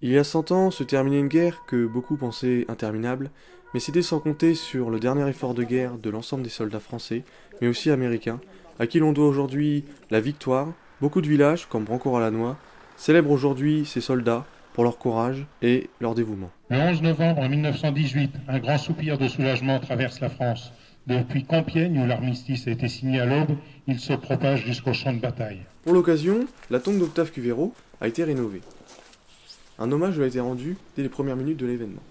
Il y a 100 ans se terminait une guerre que beaucoup pensaient interminable, mais c'était sans compter sur le dernier effort de guerre de l'ensemble des soldats français, mais aussi américains, à qui l'on doit aujourd'hui la victoire. Beaucoup de villages, comme Brancourt-à-la-Noix, célèbrent aujourd'hui ces soldats pour leur courage et leur dévouement. Le 11 novembre 1918, un grand soupir de soulagement traverse la France. Depuis Compiègne, où l'armistice a été signé à l'aube, il se propage jusqu'au champ de bataille. Pour l'occasion, la tombe d'Octave Cuveyraud a été rénovée. Un hommage lui a été rendu dès les premières minutes de l'événement.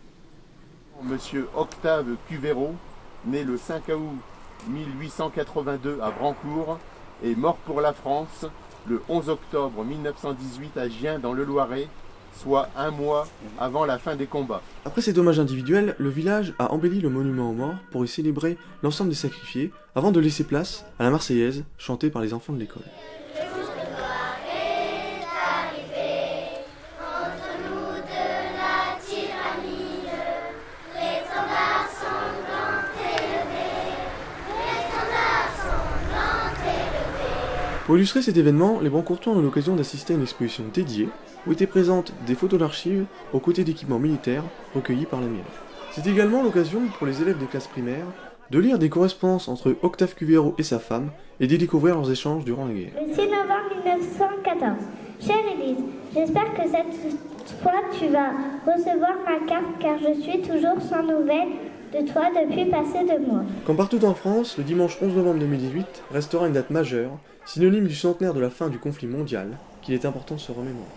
Monsieur Octave Cuveyraud, né le 5 août 1882 à Brancourt, est mort pour la France le 11 octobre 1918 à Gien dans le Loiret, soit un mois avant la fin des combats. Après cet hommage individuel, le village a embelli le monument aux morts pour y célébrer l'ensemble des sacrifiés, avant de laisser place à la Marseillaise, chantée par les enfants de l'école. Pour illustrer cet événement, les Brancourtois ont eu l'occasion d'assister à une exposition dédiée, où étaient présentes des photos d'archives aux côtés d'équipements militaires recueillis par la mairie. C'est également l'occasion pour les élèves des classes primaires de lire des correspondances entre Octave Cuveyraud et sa femme et d'y découvrir leurs échanges durant la guerre. Le 6 novembre 1914. Chère Élise, j'espère que cette fois tu vas recevoir ma carte car je suis toujours sans nouvelles de toi depuis passé 2 mois. Comme partout en France, le dimanche 11 novembre 2018 restera une date majeure, synonyme du centenaire de la fin du conflit mondial, qu'il est important de se remémorer.